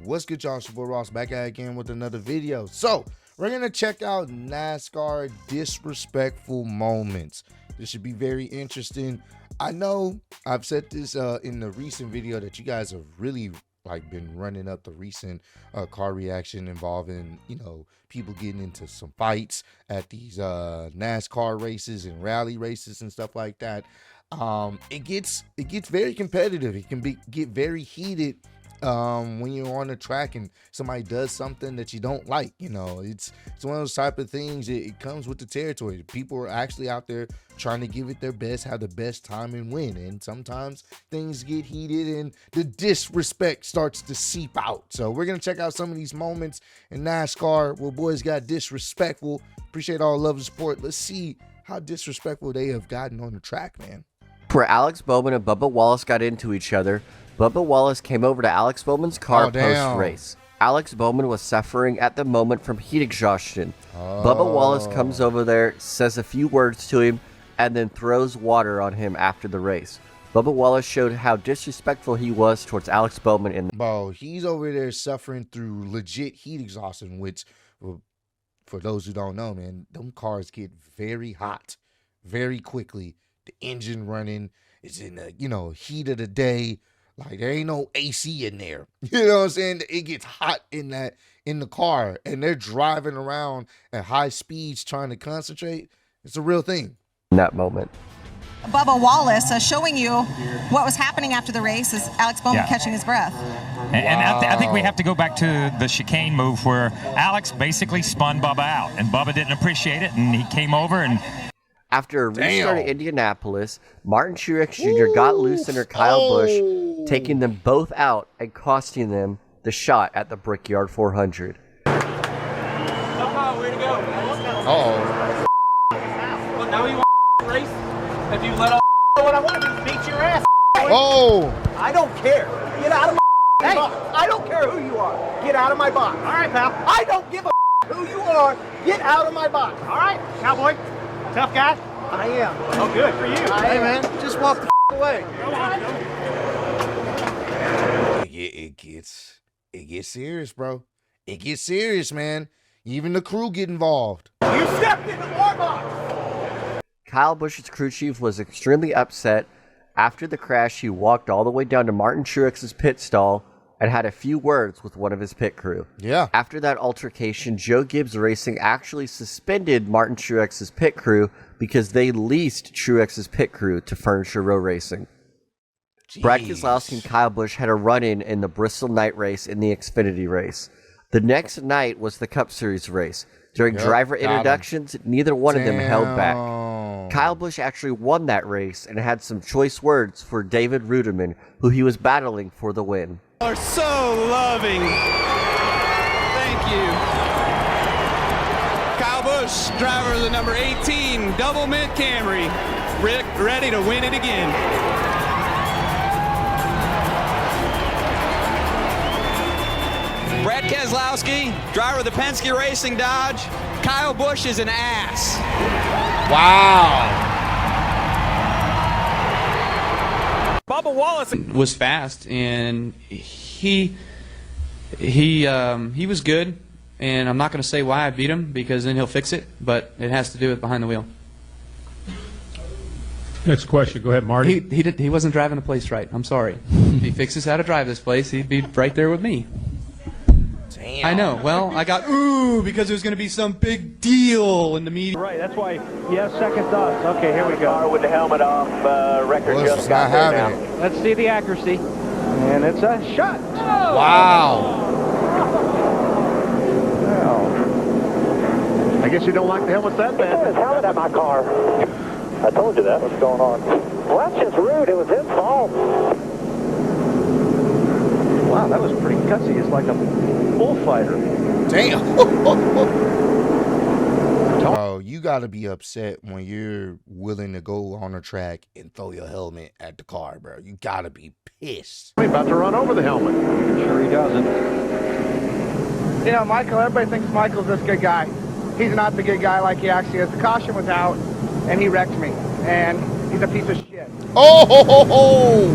What's good, y'all? It's your boy Ross back at it again with another video. So we're gonna check out NASCAR disrespectful moments. This should be very interesting. I know I've said this in the recent video that you guys have really been running up the recent car reaction involving, you know, people getting into some fights at these NASCAR races and rally races and stuff like that. It gets very competitive. It can get very heated when you're on the track and somebody does something that you don't like. You know, it's one of those type of things. It comes with the territory. People are actually out there trying to give it their best, have the best time, and win. And sometimes things get heated and the disrespect starts to seep out. So we're gonna check out some of these moments in NASCAR where boys got disrespectful. Appreciate all the love and support. Let's see how disrespectful they have gotten on the track, man. Where Alex Bowman and Bubba Wallace got into each other, Bubba Wallace came over to Alex Bowman's car post-race. Alex Bowman was suffering at the moment from heat exhaustion. Bubba Wallace comes over there, says a few words to him, and then throws water on him after the race. Bubba Wallace showed how disrespectful he was towards Alex Bowman. Bro, he's over there suffering through legit heat exhaustion, which, for those who don't know, man, them cars get very hot very quickly. The engine running, it's in the, you know, heat of the day. Like, there ain't no AC in there. You know what I'm saying? It gets hot in the car, and they're driving around at high speeds trying to concentrate. It's a real thing. In that moment. Bubba Wallace showing you what was happening after the race is Alex Bowman catching his breath. And I think we have to go back to the chicane move where Alex basically spun Bubba out, and Bubba didn't appreciate it, and he came over and... After a restart at Indianapolis, Martin Truex Jr. got loose under Kyle Busch, taking them both out and costing them the shot at the Brickyard 400. Somehow, way to go. Uh-oh. Well, now you want to race? If you let off what I want to do is beat your ass. Oh! I don't care. Get out of my box. I don't care who you are. Get out of my box. All right, pal. I don't give a who you are. Get out of my box. All right, cowboy. Tough guy? I am. Oh, good for you. Hey, man, just walk the away. Go on. It gets serious, bro. It gets serious, man. Even the crew get involved. You stepped into our box. Kyle Busch's crew chief was extremely upset. After the crash, he walked all the way down to Martin Truex's pit stall and had a few words with one of his pit crew. Yeah. After that altercation, Joe Gibbs Racing actually suspended Martin Truex's pit crew because they leased Truex's pit crew to Furniture Row Racing. Jeez. Brad Keselowski and Kyle Busch had a run-in in the Bristol night race in the Xfinity race. The next night was the Cup Series race. During driver introductions, neither one of them held back. Kyle Busch actually won that race and had some choice words for David Ruderman, who he was battling for the win. Are so loving. Thank you. Kyle Busch, driver of the number 18 Double Mint Camry, ready to win it again. Brad Keselowski, driver of the Penske Racing Dodge. Kyle Busch is an ass. Wow. Bubba Wallace was fast, and he was good, and I'm not going to say why I beat him because then he'll fix it, but it has to do with behind the wheel. Next question. Go ahead, Marty. He wasn't driving the place right. I'm sorry. If he fixes how to drive this place, he'd be right there with me. Damn. I know. Well, I got because there's going to be some big deal in the media. Right, that's why he has second thoughts. Okay, here we go. Car with the helmet off, record Well, just got there now. Let's see the accuracy. And it's a shot. Oh. Wow. Well, I guess you don't like the helmets that bad. His helmet at my car. I told you that. What's going on? Well, that's just rude. It was his fault. Wow, that was pretty gutsy. It's like a bullfighter. Damn. Bro, you got to be upset when you're willing to go on a track and throw your helmet at the car, bro. You got to be pissed. He's about to run over the helmet. Sure he doesn't. You know, Michael, everybody thinks Michael's this good guy. He's not the good guy like he actually is. The caution was out, and he wrecked me. And he's a piece of shit. Oh, ho, ho, ho.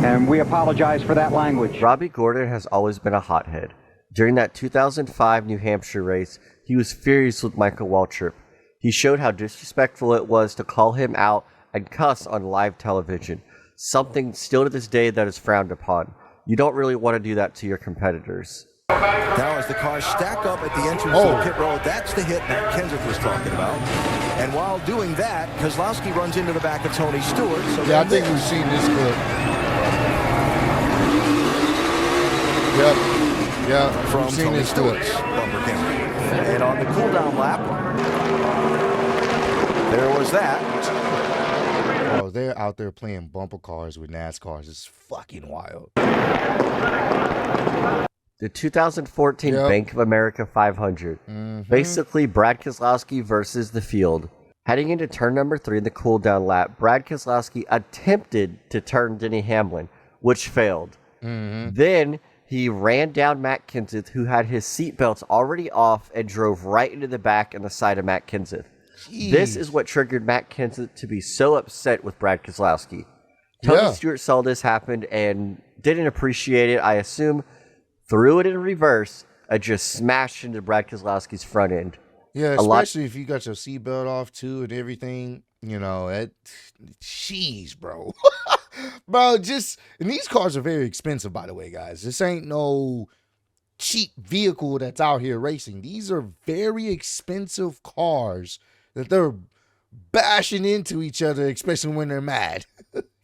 And we apologize for that language. Robbie Gordon has always been a hothead. During that 2005 New Hampshire race, he was furious with Michael Waltrip. He showed how disrespectful it was to call him out and cuss on live television, something still to this day that is frowned upon. You don't really want to do that to your competitors. Now as the cars stack up at the entrance of the pit road, that's the hit Matt Kenseth was talking about. And while doing that, Keselowski runs into the back of Tony Stewart. So yeah, I think we've seen this clip. Yep, from we've seen Tony this clip. Stewart's bumper camera. And on the cool-down lap, there was that. Oh, they're out there playing bumper cars with NASCARs. It's fucking wild. The 2014 Bank of America 500. Basically, Brad Keselowski versus the field. Heading into turn number 3 in the cool-down lap, Brad Keselowski attempted to turn Denny Hamlin, which failed. Then he ran down Matt Kenseth, who had his seatbelts already off, and drove right into the back and the side of Matt Kenseth. Jeez. This is what triggered Matt Kenseth to be so upset with Brad Keselowski. Tony Stewart saw this happen and didn't appreciate it, I assume, threw it in reverse and just smashed into Brad Keselowski's front end. Yeah, especially if you got your seatbelt off too and everything. You know, jeez, bro. Bro, and these cars are very expensive, by the way, guys. This ain't no cheap vehicle that's out here racing. These are very expensive cars that they're bashing into each other, especially when they're mad.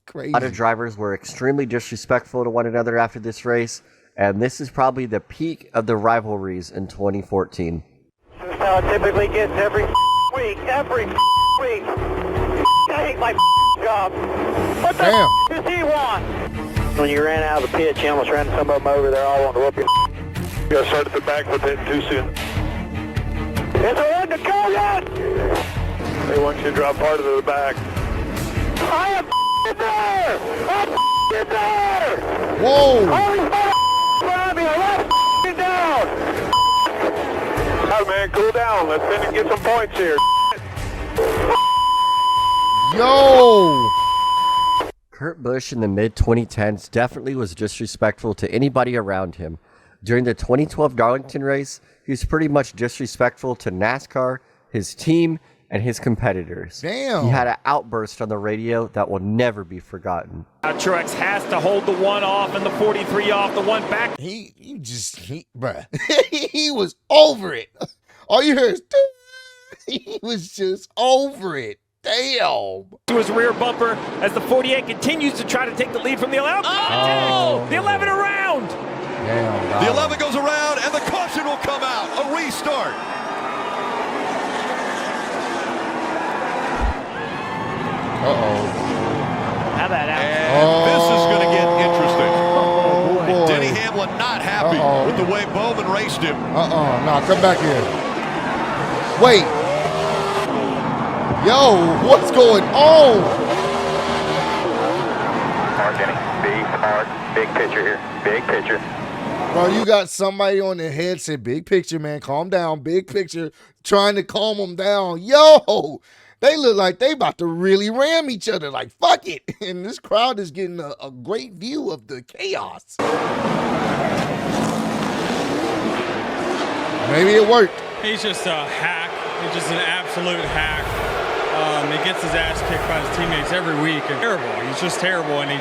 Crazy. A lot of drivers were extremely disrespectful to one another after this race, and this is probably the peak of the rivalries in 2014. This is how it typically gets every week. Every week. I hate my job. What the does he want? When you ran out of the pit, you almost ran some of them over there. All wanted to whoop your. You got to start at the back with it too soon. It's a one to go yet. They want you to drop part of the back. I am there. I'm there. Whoa. Holy behind me. I left down. All right, man, cool down. Let's finish and get some points here. Yo! Kurt Busch in the mid-2010s definitely was disrespectful to anybody around him. During the 2012 Darlington race, he was pretty much disrespectful to NASCAR, his team, and his competitors. Damn! He had an outburst on the radio that will never be forgotten. Truex has to hold the 1 off and the 43 off, the 1 back. Bruh. He was over it. All you heard is, he was just over it. Damn. To his rear bumper as the 48 continues to try to take the lead from the 11. Oh, the 11 around. Damn. The 11 goes around and the caution will come out. A restart. How about that? And this is going to get interesting. Denny Hamlin not happy with the way Bowman raced him. No, come back here. Wait. Yo, what's going on? Hard, Denny. Big, hard. Big picture here. Big picture. Bro, you got somebody on the headset. Big picture, man. Calm down. Big picture. Trying to calm them down. Yo, they look like they about to really ram each other. Like, fuck it. And this crowd is getting a great view of the chaos. Maybe it worked. He's just a hack. He's just an absolute hack. He gets his ass kicked by his teammates every week. And terrible. He's just terrible, and he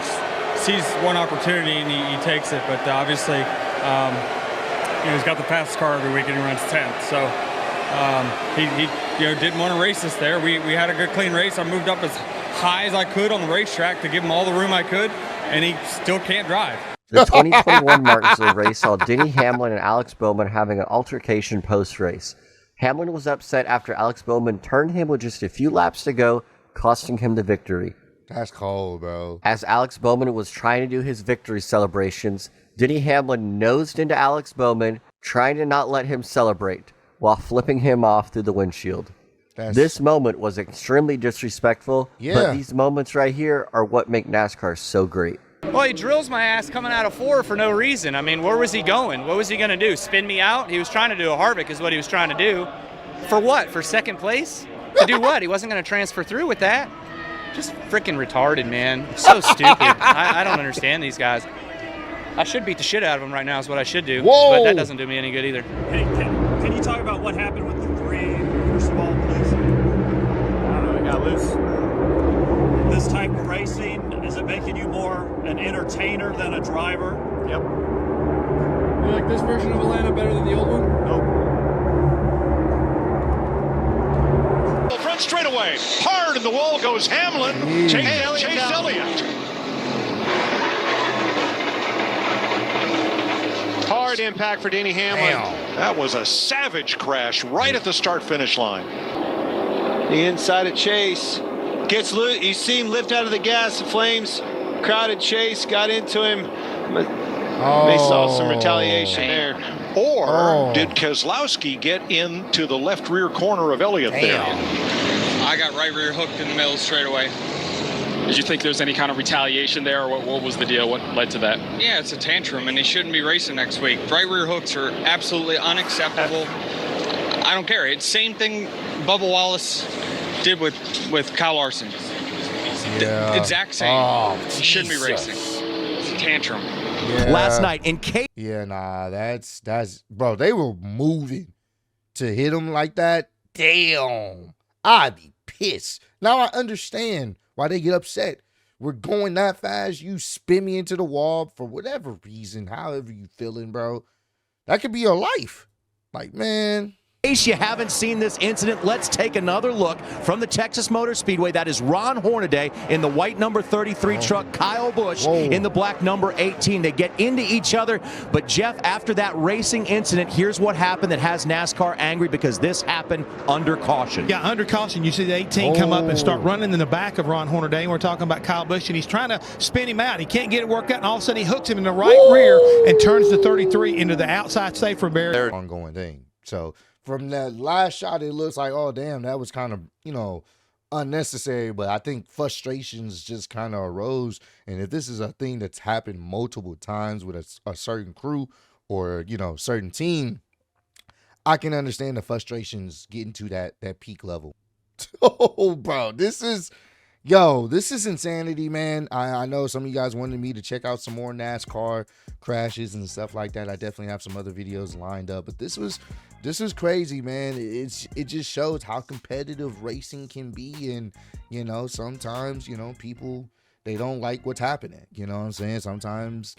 sees one opportunity and he takes it. But obviously, he's got the fastest car every week and he runs 10th. So he didn't want to race us there. We had a good clean race. I moved up as high as I could on the racetrack to give him all the room I could, and he still can't drive. The 2021 Martinsville race saw Denny Hamlin and Alex Bowman having an altercation post-race. Hamlin was upset after Alex Bowman turned him with just a few laps to go, costing him the victory. That's cold, bro. As Alex Bowman was trying to do his victory celebrations, Denny Hamlin nosed into Alex Bowman, trying to not let him celebrate, while flipping him off through the windshield. This moment was extremely disrespectful, but these moments right here are what make NASCAR so great. Well, he drills my ass coming out of 4 for no reason. I mean, where was he going? What was he going to do? Spin me out? He was trying to do a Harvick is what he was trying to do. For what? For second place? To do what? He wasn't going to transfer through with that. Just freaking retarded, man. It's so stupid. I don't understand these guys. I should beat the shit out of them right now is what I should do. Whoa. But that doesn't do me any good either. Can you talk about what happened with the three? First of all, please. I don't know, it got loose. This type of racing, is it making you more an entertainer than a driver? Yep. You like this version of Atlanta better than the old one? Nope. Front straightaway. Hard in the wall goes Hamlin. Chase Elliott. Hard impact for Denny Hamlin. Damn. That was a savage crash right at the start-finish line. The inside of Chase gets loose. You see him lift out of the gas. The flames crowded Chase, got into him. But they saw some retaliation there. Or did Keselowski get into the left rear corner of Elliott there? I got right rear hooked in the middle straight away. Did you think there was any kind of retaliation there, or what was the deal? What led to that? Yeah, it's a tantrum, and he shouldn't be racing next week. Right rear hooks are absolutely unacceptable. I don't care. It's same thing Bubba Wallace did with Kyle Larson. Yeah. Exact same. He shouldn't be racing. It's a tantrum. Yeah. Last night in case. Yeah, nah, that's bro. They were moving to hit him like that. Damn, I'd be pissed. Now I understand why they get upset. We're going that fast. You spin me into the wall for whatever reason, however you feeling, bro. That could be your life. Like, man. In case you haven't seen this incident, let's take another look from the Texas Motor Speedway. That is Ron Hornaday in the white number 33 truck, Kyle Busch in the black number 18. They get into each other, but Jeff, after that racing incident, here's what happened that has NASCAR angry, because this happened under caution. Yeah, under caution. You see the 18 come up and start running in the back of Ron Hornaday, and we're talking about Kyle Busch, and he's trying to spin him out. He can't get it worked out, and all of a sudden he hooks him in the right rear and turns the 33 into the outside safer barrier. Ongoing thing. So from that last shot, it looks like, oh, damn, that was kind of, unnecessary. But I think frustrations just kind of arose. And if this is a thing that's happened multiple times with a certain crew or, certain team, I can understand the frustrations getting to that peak level. Oh, bro, this is insanity, man. I know some of you guys wanted me to check out some more NASCAR crashes and stuff like that. I definitely have some other videos lined up, but this was crazy, man. It just shows how competitive racing can be, and sometimes people, they don't like what's happening. You know what I'm saying? Sometimes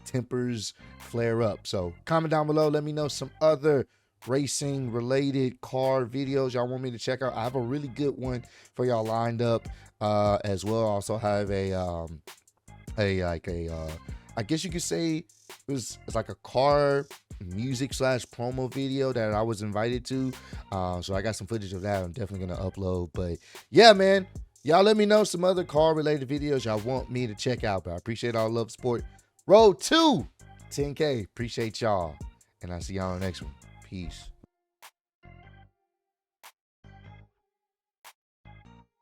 tempers flare up. So comment down below, let me know some other racing related car videos y'all want me to check out. I have a really good one for y'all lined up as well. I also have I guess you could say it's like a car music / promo video that I was invited to. So I got some footage of that I'm definitely gonna upload. But yeah, man, y'all let me know some other car related videos y'all want me to check out. But I appreciate all love, support. Road to 10K. Appreciate y'all. And I'll see y'all on the next one. Peace.